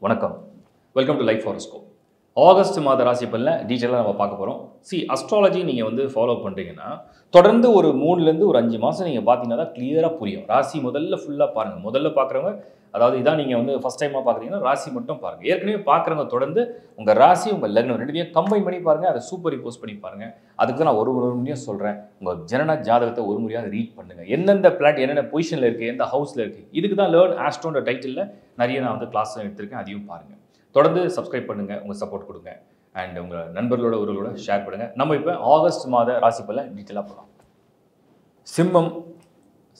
வணக்கம். Welcome to life horoscope. August மாத ராசி பலனை டீட்டெயிலாக நம்ம பார்க்க போகிறோம். அஸ்ட்ராலஜி நீங்கள் வந்து ஃபாலோ பண்ணுறீங்கன்னா தொடர்ந்து ஒரு 3லேருந்து ஒரு 5 மாதம் நீங்கள் பார்த்தீங்கன்னா தான் கிளியராக புரியும். ராசி முதல்ல ஃபுல்லாக பாருங்கள். முதல்ல பார்க்குறவங்க, அதாவது இதான் நீங்கள் வந்து ஃபஸ்ட் டைமாக பார்க்குறீங்கன்னா ராசி மட்டும் பாருங்கள். ஏற்கனவே பார்க்குறவங்க தொடர்ந்து உங்கள் ராசி உங்கள் லக்னம் ரெண்டுத்தையும் கம்பைன் பண்ணி பாருங்கள். அதை சூப்பர் இம்போஸ் பண்ணி பாருங்கள். அதுக்கு தான் நான் ஒரு முறையாக சொல்கிறேன், உங்கள் ஜனன ஜாதகத்தை ஒரு முறையாக ரீட் பண்ணுங்கள். எந்தெந்த பிளான்ட் என்னென்ன பொசிஷனில் இருக்குது, எந்த ஹவுஸில் இருக்குது. இதுக்கு தான் லேர்ன் ஆஸ்ட்ரோன்ற டைட்டிலில் நிறைய நான் வந்து கிளாஸ் எடுத்திருக்கேன். அதையும் பாருங்கள். தொடர்ந்து சப்ஸ்கிரைப் பண்ணுங்கள், உங்கள் சப்போர்ட் கொடுங்க. அண்ட் உங்கள் நண்பர்களோட உறவுகளோட ஷேர் பண்ணுங்கள். நம்ம இப்போ ஆகஸ்ட் மாத ராசி பலன் டீட்டெயிலாக போகலாம்.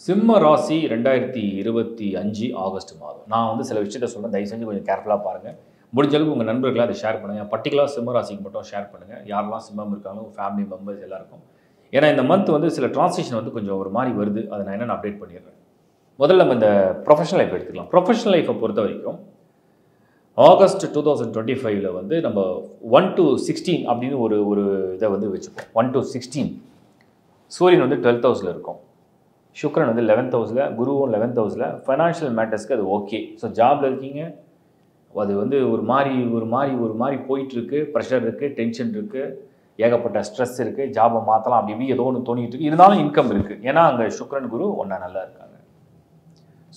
சிம்ம ராசி 2025 ஆகஸ்ட் மாதம். நான் வந்து சில விஷயத்த சொல்கிறேன், தயவு செஞ்சு கொஞ்சம் கேர்ஃபுல்லாக பாருங்கள். முடிஞ்ச அளவுக்கு உங்கள் நண்பர்களை அதை ஷேர் பண்ணுங்கள். பர்டிகுலராக சிம்ம ராசிக்கு மட்டும் ஷேர் பண்ணுங்கள். யாரெல்லாம் சிம்மம் இருக்காங்களோ ஃபேமிலி மெம்பர்ஸ் எல்லாருக்கும். ஏன்னா இந்த மந்த் வந்து சில டிரான்ஸ்லேஷன் வந்து கொஞ்சம் ஒரு மாதிரி வருது. அதை நான் என்னென்னு அப்டேட் பண்ணிடுறேன். முதல்ல நம்ம இந்த ப்ரொஃபஷனல் லைஃப் எடுத்துக்கலாம். ப்ரொஃபஷனல் லைஃப்பை பொறுத்த வரைக்கும் ஆகஸ்ட் 2025 வந்து நம்ம 1 to 16 அப்படின்னு ஒரு இதை வந்து வச்சுப்போம். 1 to 16 சூரியன் வந்து 12th ஹவுஸில் இருக்கும். சுக்ரன் வந்து 11th ஹவுஸில், குருவும் 11th ஹவுஸில். ஃபைனான்ஷியல் மேட்டர்ஸ்க்கு அது ஓகே. ஸோ ஜாபில் இருக்கீங்க, அது வந்து ஒரு மாதிரி போயிட்டுருக்கு. ப்ரெஷர் இருக்குது, டென்ஷன் இருக்குது, ஏகப்பட்ட ஸ்ட்ரெஸ் இருக்குது. ஜாபை மாற்றலாம் அப்படி இப்படி ஏதோ ஒன்று தோணிட்டு இருக்குது. இருந்தாலும் இன்கம் இருக்குது. ஏன்னா அங்கே சுக்ரன் குரு ஒன்றா நல்லா இருக்காங்க.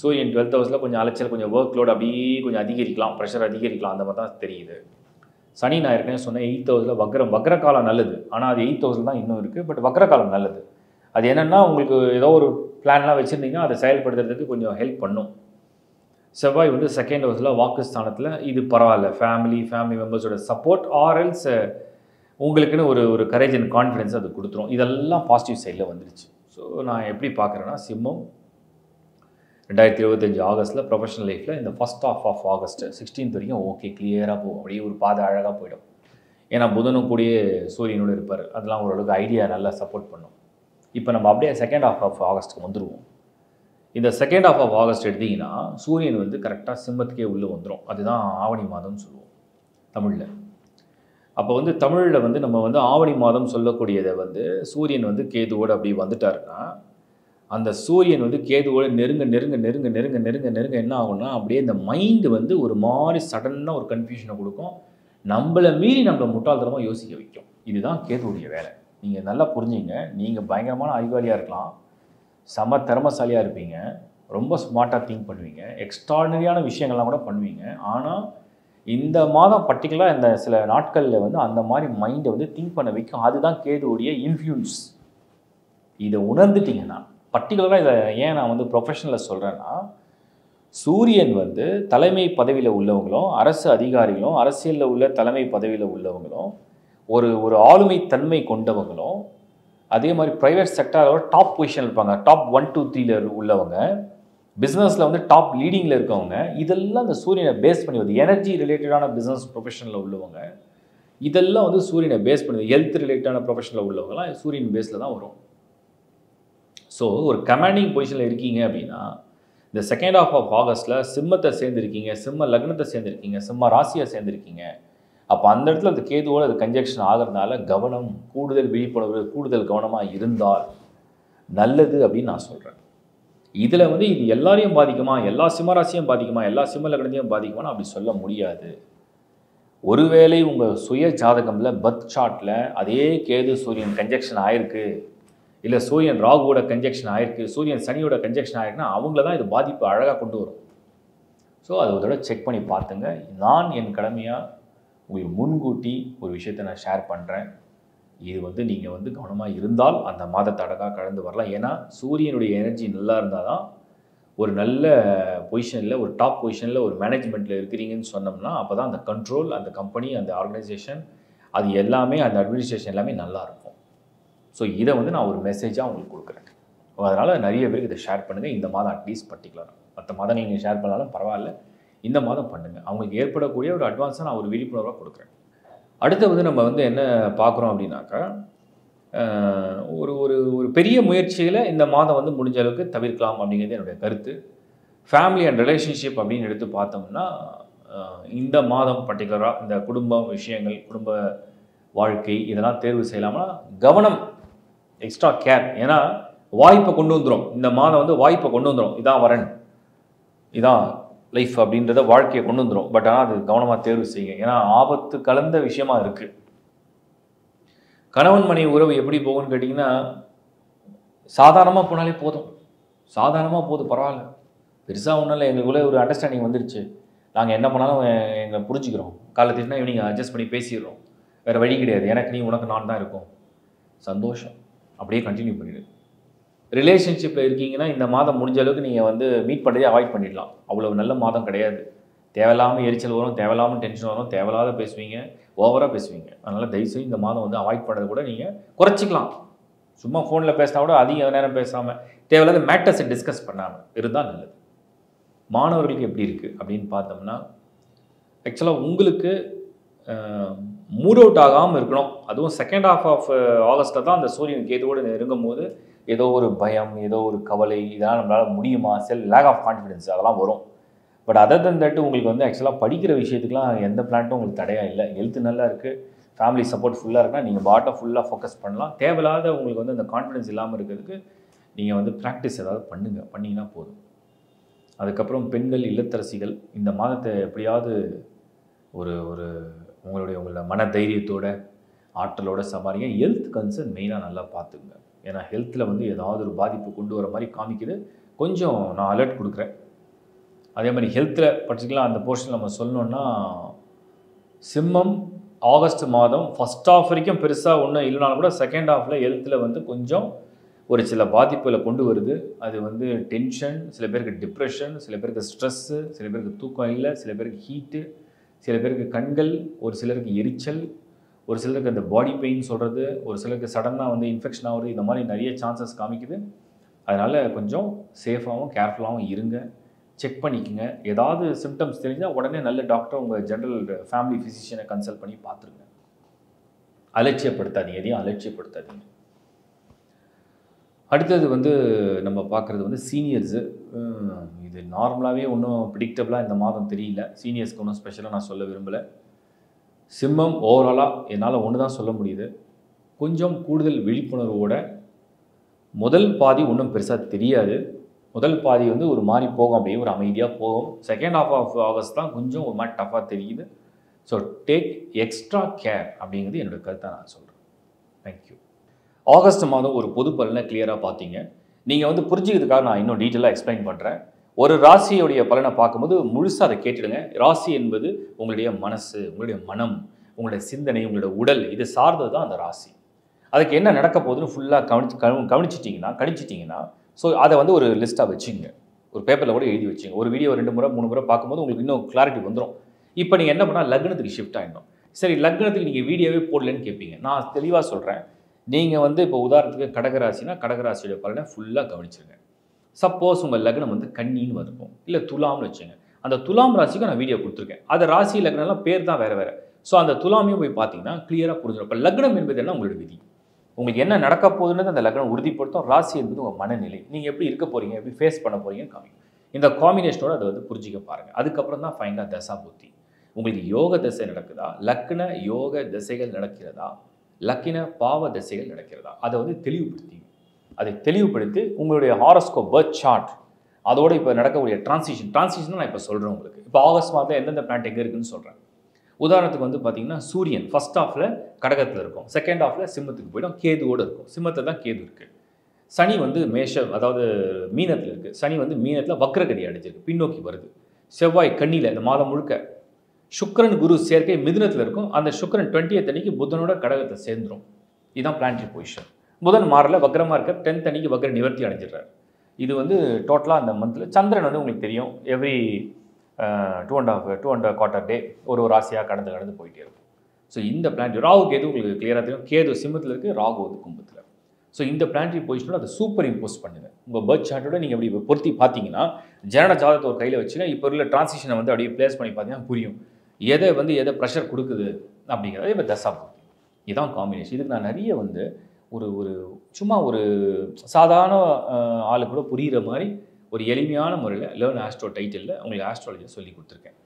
சூரியன் 12th ஹவுஸில் கொஞ்சம் அலைச்சல், கொஞ்சம் ஒர்க் லோட் அப்படியே கொஞ்சம் அதிகரிக்கலாம், ப்ரெஷர் அதிகரிக்கலாம், அந்த மாதிரி தான் தெரியுது. சனி நான் ஏற்கனவே சொன்னேன் 8th ஹவுஸில் வக்ரகாலம் நல்லது. ஆனால் அது 8th ஹவுஸில் தான் இன்னும் இருக்குது. பட் வக்ரகாலம் நல்லது. அது என்னென்னா உங்களுக்கு ஏதோ ஒரு பிளான்லாம் வச்சுருந்தீங்கன்னா அதை செயல்படுத்துறதுக்கு கொஞ்சம் ஹெல்ப் பண்ணும். செவ்வாய் வந்து 2nd ஹவுஸில் வாக்கு ஸ்தானத்தில். இது பரவாயில்ல, ஃபேமிலி மெம்பர்ஸோட சப்போர்ட் ஆர்எல்ஸ் உங்களுக்குன்னு ஒரு கரேஜ் அண்ட் கான்ஃபிடென்ஸ் அது கொடுத்துரும். இதெல்லாம் பாசிட்டிவ் சைடில் வந்துருச்சு. ஸோ நான் எப்படி பார்க்குறேன்னா, சிம்மம் 2025 ஆகஸ்ட்டில் ப்ரொஃபஷனல் லைஃப்பில் இந்த ஃபஸ்ட் ஆஃப் ஆகஸ்ட் 16th வரைக்கும் ஓகே, கிளியராக போகும். அப்படியே ஒரு பாதை அழகாக போயிடும். ஏன்னா புதனும் கூடிய சூரியனோடு இருப்பார். அதெல்லாம் ஓரளவுக்கு ஐடியா நல்லா சப்போர்ட் பண்ணும். இப்போ நம்ம அப்படியே 2nd ஆஃப் ஆகஸ்ட்டுக்கு வந்துடுவோம். இந்த 2nd ஆஃப் ஆகஸ்ட் எடுத்திங்கன்னா சூரியன் வந்து கரெக்டாக சிம்மத்துக்கே உள்ளே வந்துடும். அதுதான் ஆவணி மாதம்னு சொல்லுவோம் தமிழில். அப்போ வந்து தமிழில் வந்து நம்ம வந்து ஆவணி மாதம் சொல்லக்கூடியதை வந்து சூரியன் வந்து கேதுவோடு அப்படி வந்துட்டாருன்னா, அந்த சூரியன் வந்து கேதுவோடு நெருங்க என்ன ஆகும்னா, அப்படியே இந்த மைண்டு வந்து ஒரு மாதிரி சடனாக ஒரு கன்ஃபியூஷனை கொடுக்கும். நம்மளை மீறி நம்மளை முட்டாள்தனமாக யோசிக்க வைக்கும். இதுதான் கேதுவுடைய வேலை. நீங்கள் நல்லா புரிஞ்சுங்க. நீங்கள் பயங்கரமான அறிவாளியாக இருக்கலாம், செம திறமசாலியாக இருப்பீங்க, ரொம்ப ஸ்மார்ட்டாக திங்க் பண்ணுவீங்க, எக்ஸ்ட்ராடனரியான விஷயங்கள்லாம் கூட பண்ணுவீங்க. ஆனால் இந்த மாதம் பர்டிகுலராக இந்த சில நாட்களில் வந்து அந்த மாதிரி மைண்டை வந்து திங்க் பண்ண வைக்கும். அதுதான் கேதுவுடைய இன்ஃப்ளூயன்ஸ். இதை உணர்ந்துட்டிங்கன்னா, பர்டிகுலராக இதை ஏன் நான் வந்து ப்ரொஃபஷனலில் சொல்கிறேன்னா, சூரியன் வந்து தலைமை பதவியில் உள்ளவங்களும், அரசு அதிகாரிகளும், அரசியலில் உள்ள தலைமை பதவியில் உள்ளவங்களும், ஒரு ஆளுமை தன்மை கொண்டவங்களும், அதே மாதிரி ப்ரைவேட் செக்டரோட டாப் பொசிஷன் இருப்பாங்க. டாப் 1 to 3 உள்ளவங்க, பிஸ்னஸில் வந்து டாப் லீடிங்கில் இருக்கவங்க. இதெல்லாம் இந்த சூரியனை பேஸ் பண்ணி வருது. எனர்ஜி ரிலேட்டடான பிஸ்னஸ் ப்ரொஃபஷனில் உள்ளவங்க, இதெல்லாம் வந்து சூரியனை பேஸ் பண்ணி. ஹெல்த் ரிலேட்டடான ப்ரொஃபஷனில் உள்ளவங்கலாம் சூரியன் பேஸில் தான் வரும். ஸோ ஒரு கமாண்டிங் பொசிஷனில் இருக்கீங்க அப்படின்னா, இந்த 2nd ஆஃப் ஆகஸ்ட்டில் சிம்மத்தை சேர்ந்துருக்கீங்க, சிம்ம லக்னத்தை சேர்ந்துருக்கீங்க, சிம்ம ராசியை சேர்ந்துருக்கீங்க. அப்போ அந்த இடத்துல அந்த கேதுவோடு அது கன்ஜெக்ஷன் ஆகிறதுனால கவனம், கூடுதல் விழிப்புணர்வு, கூடுதல் கவனமாக இருந்தால் நல்லது அப்படின்னு நான் சொல்கிறேன். இதில் வந்து இது எல்லாரையும் பாதிக்குமா, எல்லா சிம்மராசியும் பாதிக்குமா, எல்லா சிம்ம லக்னத்தையும் பாதிக்குமான்னு அப்படி சொல்ல முடியாது. ஒருவேளை உங்கள் சுய ஜாதகமில் பர்த் சார்ட்டில் அதே கேது சூரியன் கன்ஜெக்ஷன் ஆயிருக்கு, இல்லை சூரியன் ராகுவோட கன்ஜெக்ஷன் ஆயிருக்கு, சூரியன் சனியோட கன்ஜெக்ஷன் ஆயிருக்குன்னா அவங்கள தான் இது பாதிப்பு அழகாக கொண்டு வரும். ஸோ அதை ஒரு தடவை செக் பண்ணி பார்த்துங்க. நான் என் கடமையாக உங்களுக்கு முன்கூட்டி ஒரு விஷயத்தை நான் ஷேர் பண்ணுறேன். இது வந்து நீங்கள் வந்து கவனமாக இருந்தால் அந்த மாதத்தை அழகாக கடந்து வரலாம். ஏன்னா சூரியனுடைய எனர்ஜி நல்லா இருந்தால் தான் ஒரு நல்ல பொசிஷனில், ஒரு டாப் பொசிஷனில், ஒரு மேனேஜ்மெண்ட்டில் இருக்கிறீங்கன்னு சொன்னோம்னா, அப்போ தான் அந்த கண்ட்ரோல், அந்த கம்பெனி, அந்த ஆர்கனைசேஷன், அது எல்லாமே, அந்த அட்மினிஸ்ட்ரேஷன் எல்லாமே நல்லாயிருக்கும். ஸோ இதை வந்து நான் ஒரு மெசேஜாக உங்களுக்கு கொடுக்குறேன். அதனால் நிறைய பேருக்கு இதை ஷேர் பண்ணுங்கள். இந்த மாதம் அட்லீஸ்ட் பர்டிகுலராக, மற்ற மாதங்கள் நீங்கள் ஷேர் பண்ணாலும் பரவாயில்ல, இந்த மாதம் பண்ணுங்கள். அவங்களுக்கு ஏற்படக்கூடிய ஒரு அட்வான்ஸாக நான் ஒரு விழிப்புணர்வாக கொடுக்குறேன். அடுத்து வந்து நம்ம வந்து என்ன பார்க்குறோம் அப்படின்னாக்கா, ஒரு பெரிய முயற்சிகளை இந்த மாதம் வந்து முடிஞ்ச அளவுக்கு தவிர்க்கலாம் அப்படிங்கிறது என்னுடைய கருத்து. ஃபேமிலி அண்ட் ரிலேஷன்ஷிப் அப்படின்னு எடுத்து பார்த்தோம்னா, இந்த மாதம் பர்டிகுலராக இந்த குடும்ப விஷயங்கள், குடும்ப வாழ்க்கை இதெல்லாம் தேர்வு செய்யலாமா, கவனம், எக்ஸ்ட்ரா கேர். ஏன்னா வாய்ப்பை கொண்டு வந்துடும். இந்த மாதம் வந்து வாய்ப்பை கொண்டு வந்துடும். இதான் வரன், இதான் லைஃப் அப்படின்றத வாழ்க்கையை கொண்டு வந்துடும். பட் ஆனால் அது கவனமாக தேர்வு செய்யுங்க. ஏன்னா ஆபத்து கலந்த விஷயமா இருக்குது. கணவன் மனைவி உறவு எப்படி போகும்னு கேட்டிங்கன்னா, சாதாரணமாக போனாலே போதும். சாதாரணமாக போதும், பரவாயில்ல, பெருசாக ஒன்றும் இல்லை, எங்களுக்குள்ளே ஒரு அண்டர்ஸ்டாண்டிங் வந்துருச்சு, நாங்கள் என்ன பண்ணாலும் எங்களை புரிஞ்சுக்கிறோம், காலை திட்டினா இவனிங்க அட்ஜஸ்ட் பண்ணி பேசிடுறோம், வேறு வழி கிடையாது, எனக்கு நீ உனக்கு நான் தான் இருக்கும், சந்தோஷம், அப்படியே கண்டினியூ பண்ணிவிடு. ரிலேஷன்ஷிப்பில் இருக்கீங்கன்னா இந்த மாதம் முடிஞ்ச அளவுக்கு நீங்கள் வந்து மீட் பண்ணுறதே அவாய்ட் பண்ணிடலாம். அவ்வளோ நல்ல மாதம் கிடையாது. தேவையில்லாமல் எரிச்சல் வரும், தேவையில்லாமல் டென்ஷன் வரும், தேவையில்லாத பேசுவீங்க, ஓவராக பேசுவீங்க. அதனால் தயவுசெய்து இந்த மாதம் வந்து அவாய்ட் பண்ணுறது கூட நீங்கள் குறைச்சிக்கலாம். சும்மா ஃபோனில் பேசினா கூட அதிக நேரம் பேசாமல், தேவையில்லாத மேட்டர்ஸை டிஸ்கஸ் பண்ணாமல் இருந்தால் நல்லது. மாணவர்களுக்கு எப்படி இருக்குது அப்படின்னு பார்த்தோம்னா, ஆக்சுவலாக உங்களுக்கு மூட் அவுட் ஆகாமல் இருக்கணும். அதுவும் செகண்ட் ஹாஃப் ஆஃப் ஆகஸ்ட்டில் தான் அந்த சூரியன் கேதுவோடு நெருங்கும் போது ஏதோ ஒரு பயம், ஏதோ ஒரு கவலை, இதெல்லாம் நம்மளால் முடியுமா, லேக் ஆஃப் கான்ஃபிடென்ஸ் அதெல்லாம் வரும். பட் அதர் தன் தட் உங்களுக்கு வந்து ஆக்சுவலாக படிக்கிற விஷயத்துக்குலாம் எந்த பிளான்ட்டும் உங்களுக்கு தடையாக இல்லை. ஹெல்த் நல்லா இருக்குது, ஃபேமிலி சப்போர்ட் ஃபுல்லாக இருக்குன்னா நீங்கள் பாட்டை ஃபுல்லாக ஃபோக்கஸ் பண்ணலாம். தேவையில்லாத உங்களுக்கு வந்து அந்த கான்ஃபிடென்ஸ் இல்லாமல் இருக்கிறதுக்கு நீங்கள் வந்து ப்ராக்டிஸ் ஏதாவது பண்ணிங்கன்னா போதும். அதுக்கப்புறம் பெண்கள், இல்லத்தரசிகள் இந்த மாதத்தை எப்படியாவது ஒரு ஒரு உங்களோட மன தைரியத்தோட ஆற்றலோட சமாளிங்க. ஹெல்த் கன்சர்ன் மெயினாக நல்லா பார்த்துங்க. ஏன்னா ஹெல்த்தில் வந்து ஏதாவது ஒரு பாதிப்பு கொண்டு வர மாதிரி காமிக்குது. கொஞ்சம் நான் அலர்ட் கொடுக்குறேன். அதே மாதிரி ஹெல்த்தில் பர்டிகுலராக அந்த போர்ஷன் நம்ம சொல்லணுன்னா, சிம்மம் ஆகஸ்ட் மாதம் ஃபஸ்ட் ஹாஃப் வரைக்கும் பெருசாக ஒன்றும் இல்லைனாலும் கூட செகண்ட் ஹாஃபில் ஹெல்த்தில் வந்து கொஞ்சம் ஒரு சில பாதிப்புகளை கொண்டு வருது. அது வந்து டென்ஷன், சில பேருக்கு டிப்ரெஷன், சில பேருக்கு ஸ்ட்ரெஸ்ஸு, சில பேருக்கு தூக்கம் இல்லை, சில பேருக்கு ஹீட்டு, சில பேருக்கு கண்கள், ஒரு சிலருக்கு எரிச்சல், ஒரு சிலருக்கு அந்த பாடி பெயின் சொல்கிறது, ஒரு சிலருக்கு சடனாக வந்து இன்ஃபெக்ஷன் ஆகுது. இந்த மாதிரி நிறைய சான்சஸ் காமிக்குது. அதனால் கொஞ்சம் சேஃபாகவும் கேர்ஃபுல்லாகவும் இருங்க. செக் பண்ணிக்கோங்க. ஏதாவது சிம்டம்ஸ் தெரிஞ்சால் உடனே நல்ல டாக்டர், உங்கள் ஜென்ரல் ஃபேமிலி ஃபிசிஷியனை கன்சல்ட் பண்ணி பார்த்துருங்க. அலட்சியப்படுத்தாதீங்க, எதையும் அலட்சியப்படுத்தாதீங்க. அடுத்தது வந்து நம்ம பார்க்குறது வந்து சீனியர்ஸு. இது நார்மலாகவே ஒன்றும் ப்ரிடிக்டபுளாக இந்த மாதம் தெரியல. சீனியர்ஸ்க்கு ஒன்றும் ஸ்பெஷலாக நான் சொல்ல விரும்பலை. சிம்மம் ஓவராலாக என்னால் ஒன்று தான் சொல்ல முடியுது, கொஞ்சம் கூடுதல் விழிப்புணர்வோட முதல் பாதி ஒன்றும் பெருசாக தெரியாது. முதல் பாதி வந்து ஒரு மாதிரி போகும், அப்படியே ஒரு அமைதியாக போகும். செகண்ட் ஹாஃப் ஆஃப் ஆகஸ்ட் தான் கொஞ்சம் ஒரு மாதிரி டஃப்பாக தெரியுது. ஸோ டேக் எக்ஸ்ட்ரா கேர் அப்படிங்கிறது என்னோடய கருத்தை நான் சொல்கிறேன். தேங்க்யூ. ஆகஸ்ட் மாதம் ஒரு பொது பலனை கிளியராக பார்த்தீங்க. நீங்கள் வந்து புரிஞ்சுக்கிறதுக்காக நான் இன்னும் டீட்டெயிலாக எக்ஸ்பிளைன் பண்ணுறேன். ஒரு ராசியோடைய பலனை பார்க்கும்போது முழுசாக அதை கேட்டுடுங்க. ராசி என்பது உங்களுடைய மனசு, உங்களுடைய மனம், உங்களுடைய சிந்தனை, உங்களுடைய உடல், இது சார்ந்தது தான் அந்த ராசி. அதுக்கு என்ன நடக்க போகுதுன்னு ஃபுல்லாக கணிச்சிட்டிங்கன்னா ஸோ அதை வந்து ஒரு லிஸ்ட்டாக வச்சுங்க. ஒரு பேப்பரில் கூட எழுதி வச்சுங்க. ஒரு வீடியோ 2 முறை 3 முறை பார்க்கும்போது உங்களுக்கு இன்னும் கிளாரிட்டி வந்துடும். இப்போ நீங்கள் என்ன பண்ணால் லக்னத்துக்கு ஷிஃப்ட் ஆகிடணும். சரி, லக்னத்துக்கு நீங்கள் வீடியோவே போடலன்னு கேட்பீங்க. நான் தெளிவாக சொல்கிறேன். நீங்கள் வந்து இப்போ உதாரணத்துக்கு கடகராசினா கடகராசியோட பலனை ஃபுல்லாக கவனிச்சிருங்க. சப்போஸ் உங்கள் லக்னம் வந்து கன்னின்னு இருக்கும், இல்லை துலாம்னு வச்சுங்க. அந்த துலாம் ராசிக்கும் நான் வீடியோ கொடுத்துருக்கேன். அது ராசி லக்னம்லாம் பேர் தான் வேறு வேறு. ஸோ அந்த துலாமையும் போய் பார்த்தீங்கன்னா கிளியராக புரிஞ்சிடும். இப்போ லக்னம் என்பது என்ன, உங்களோட விதி. உங்களுக்கு என்ன நடக்க போகுதுன்னு அந்த லக்னம் உறுதிப்படுத்தும். ராசி என்பது உங்கள் மனநிலை, நீங்கள் எப்படி இருக்க போகிறீங்க, எப்படி ஃபேஸ் பண்ண போகிறீங்கன்னு காமிக்கும். இந்த காம்பினேஷனோடு அதை வந்து புரிஞ்சிக்க பாருங்கள். அதுக்கப்புறம் தான் ஃபைனலாக தசா புத்தி. உங்களுக்கு யோக தசை நடக்குதா, லக்ன யோக திசைகள் நடக்கிறதா, லக்கின பாவ திசைகள் நடக்கிறதா, அதை வந்து தெளிவுபடுத்தி உங்களுடைய ஹாரோஸ்கோப் பர்த் சார்ட் அதோடு இப்போ நடக்கக்கூடிய டிரான்சிஷன் நான் இப்போ சொல்கிறேன் உங்களுக்கு. இப்போ ஆகஸ்ட் மாதத்தில் எந்தெந்த பிளான்ட் எங்கே இருக்குதுன்னு சொல்கிறேன். உதாரணத்துக்கு வந்து பார்த்தீங்கன்னா, சூரியன் ஃபஸ்ட் ஹாஃபில் கடகத்தில் இருக்கும், செகண்ட் ஹாஃபில் சிம்மத்துக்கு போய்டும், கேதுவோடு இருக்கும். சிம்மத்தில் தான் கேது இருக்குது. சனி வந்து அதாவது மீனத்தில் இருக்குது. சனி வந்து மீனத்தில் வக்ரகதி அடைஞ்சிருக்கு, பின்னோக்கி வருது. செவ்வாய் கன்னியில் இந்த மாதம் முழுக்க. சுக்கிரன் குரு சேர்க்கை மிதுனத்தில் இருக்கும். அந்த சுக்கிரன் 20th அன்னைக்கு புதனோட கடகத்தை சேர்ந்துடும். இதுதான் பிளானட்டரி பொசிஷன். புதன் மாறல, வக்ரமாக இருக்க 10th அன்னைக்கு வக்ர நிவர்த்தி அடைஞ்சிடுறாரு. இது வந்து டோட்டலாக அந்த மந்தில் சந்திரன் வந்து உங்களுக்கு தெரியும், எவ்ரி 2.25 டே ஒரு ராசியாக கடந்து போயிட்டே இருக்கும். ஸோ இந்த பிளானட்டரி ராகு கேது உங்களுக்கு கிளியராக தெரியும். கேது சிம்மத்தில் இருக்குது, ராகு வந்து கும்பத்தில். ஸோ இந்த பிளானட்டரி பொசிஷனோட அதை சூப்பர் இம்போஸ் பண்ணுங்கள். உங்கள் பர்த் சார்ட்டோட நீங்கள் அப்படி பொருத்தி பார்த்தீங்கன்னா, ஜனன ஜாதகத்தை ஒரு கையில் வச்சுங்க. இப்போ உள்ள டிரான்சிஷனை வந்து அப்படியே பிளேஸ் பண்ணி பார்த்தீங்கன்னா புரியும், எதை ப்ரெஷர் கொடுக்குது அப்படிங்கிறத. இப்போ தசா புத்தி இதுதான் காம்பினேஷன். இதுக்கு நான் நிறைய வந்து ஒரு சும்மா ஒரு சாதாரண ஆளு கூட புரிகிற மாதிரி ஒரு எளிமையான முறையில் லேர்ன் ஆஸ்ட்ரோ டைட்டிலில் உங்களுக்கு ஆஸ்ட்ராலஜியை சொல்லி கொடுத்துருக்கேன்.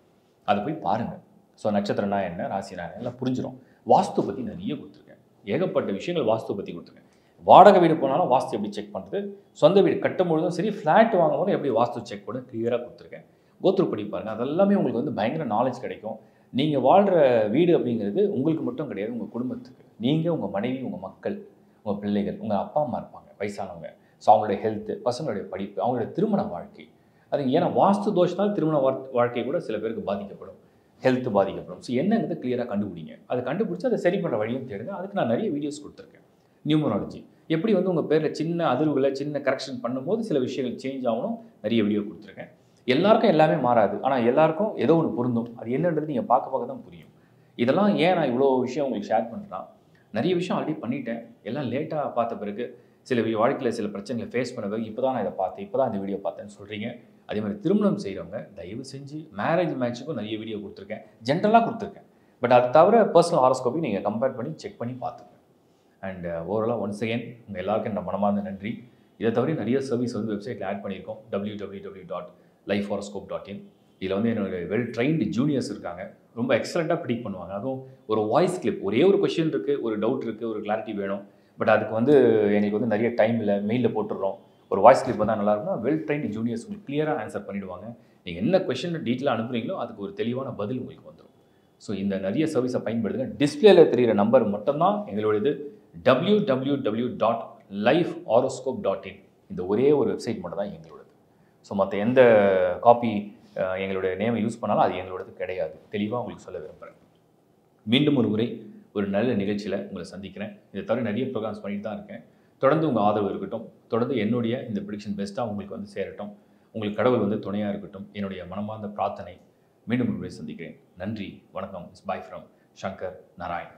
அதை போய் பாருங்கள். ஸோ நட்சத்திரம்னா என்ன, ராசினா என்ன எல்லாம் புரிஞ்சிடும். வாஸ்து பற்றி நிறைய கொடுத்துருக்கேன். ஏகப்பட்ட விஷயங்கள் வாஸ்து பற்றி கொடுத்துருக்கேன். வாடகை வீடு போனாலும் வாஸ்து எப்படி செக் பண்ணுறது, சொந்த வீடு கட்டும் பொழுதும் சரி, ஃப்ளாட் வாங்கும் போது எப்படி வாஸ்து செக் பண்ண கிளியராக கொடுத்துருக்கேன். கோத்ரூ பண்ணி பாருங்கள். அதெல்லாமே உங்களுக்கு வந்து பயங்கர நாலேஜ் கிடைக்கும். நீங்கள் வாழ்கிற வீடு அப்படிங்கிறது உங்களுக்கு மட்டும் கிடையாது, உங்கள் குடும்பத்துக்கு. நீங்கள், உங்கள் மனைவி, உங்கள் மக்கள், உங்கள் பிள்ளைகள், உங்கள் அப்பா அம்மா இருப்பாங்க வயசானவங்க. ஸோ அவங்களுடைய ஹெல்த்து, பசங்களுடைய படிப்பு, அவங்களுடைய திருமண வாழ்க்கை. அது ஏன்னா வாஸ்து தோஷத்தால் திருமண வாழ்க்கை கூட சில பேருக்கு பாதிக்கப்படும், ஹெல்த் பாதிக்கப்படும். ஸோ என்னங்கிறது கிளியராக கண்டுபிடிங்க. அதை கண்டுபிடிச்சி அதை சரி பண்ணுற வழியும் தேடுங்க. அதுக்கு நான் நிறைய வீடியோஸ் கொடுத்துருக்கேன். நியூமராலஜி எப்படி வந்து உங்கள் பேரில் சின்ன அதிர்வுகளை சின்ன கரெக்ஷன் பண்ணும்போது சில விஷயங்கள் சேஞ்ச் ஆகணும், நிறைய வீடியோ கொடுத்துருக்கேன். எல்லாருக்கும் எல்லாமே மாறாது, ஆனால் எல்லாருக்கும் ஏதோ ஒன்று பொருந்தும். அது என்னன்றது நீங்கள் பார்க்க தான் புரியும். இதெல்லாம் ஏன் நான் இவ்வளோ விஷயம் உங்களுக்கு ஷேர் பண்ணுறேன்னா, நிறைய விஷயம் ஆல்ரெடி பண்ணிட்டேன். எல்லாம் லேட்டாக பார்த்த பிறகு சில வாழ்க்கையில் சில பிரச்சனைகளை ஃபேஸ் பண்ண பிறகு இப்போ தான் நான் இதை பார்த்தேன், இப்போ தான் இந்த வீடியோ பார்த்தேன்னு சொல்கிறீங்க. அதே மாதிரி திருமணம் செய்கிறவங்க தயவு செஞ்சு மேரேஜ் மேட்ச்சுக்கும் நிறைய வீடியோ கொடுத்துருக்கேன், ஜென்ரலாக கொடுத்துருக்கேன். பட் அது தவிர பர்சனல் ஹாரோஸ்கோப்பை நீங்கள் கம்பேர் பண்ணி செக் பண்ணி பார்த்துங்க. அண்ட் ஓவராலாக ஒன்ஸ் அகெயின் உங்கள் எல்லாருக்கும் என்ன மனமார்ந்த நன்றி. இதை தவிர நிறைய சர்வீஸ் வந்து வெப்சைட்டில் ஆட் பண்ணியிருக்கோம், www.lifehoroscope.in. இதில் வந்து என்னோட வெல் ட்ரைன்டு ஜூனியர்ஸ் இருக்காங்க, ரொம்ப எக்ஸலண்ட்டாக ப்ரிடிக்ட் பண்ணுவாங்க. அதுவும் ஒரு வாய்ஸ் கிளிப், ஒரே ஒரு கொஷின் இருக்குது, ஒரு டவுட் இருக்குது, ஒரு கிளாரிட்டி வேணும், பட் அதுக்கு வந்து எங்களுக்கு வந்து நிறைய டைம் இல்லை, மெயிலில் போட்டுடுறோம். ஒரு வாய்ஸ் கிளிப் வந்தால் நல்லாயிருக்கும். வெல் ட்ரைன்டு ஜூனியர்ஸ் உங்களுக்கு கிளியராக ஆன்சர் பண்ணிவிடுவாங்க. நீங்கள் என்ன கொஷின் டீட்டெயிலாக அனுப்புறீங்களோ அதுக்கு ஒரு தெளிவான பதில் உங்களுக்கு வந்துடும். ஸோ இந்த நிறைய சர்வீஸை பயன்படுத்துங்க. டிஸ்பிளேல தெரிகிற நம்பர் மட்டும்தான் எங்களுடையது, www.lifehoroscope.in. இந்த ஒரே ஒரு வெப்சைட் மட்டும் தான் எங்களோடது. ஸோ மற்ற எந்த காப்பி எங்களுடைய நேமை யூஸ் பண்ணாலும் அது எங்களோடது கிடையாது. தெளிவாக உங்களுக்கு சொல்ல விரும்புகிறேன். மீண்டும் ஒரு முறை ஒரு நல்ல நிகழ்ச்சியில் உங்களை சந்திக்கிறேன். இதை தவிர நிறைய ப்ரோக்ராம்ஸ் பண்ணிட்டு தான் இருக்கேன். தொடர்ந்து உங்கள் ஆதரவு இருக்கட்டும். தொடர்ந்து என்னுடைய இந்த ப்ரெடிக்ஷன் பெஸ்ட்டாக உங்களுக்கு வந்து சேரட்டும். உங்களுக்கு கடவுள் வந்து துணையாக இருக்கட்டும். என்னுடைய மனமார்ந்த பிரார்த்தனை. மீண்டும் ஒரு முறை சந்திக்கிறேன். நன்றி, வணக்கம். It's by from Shankar Narayan.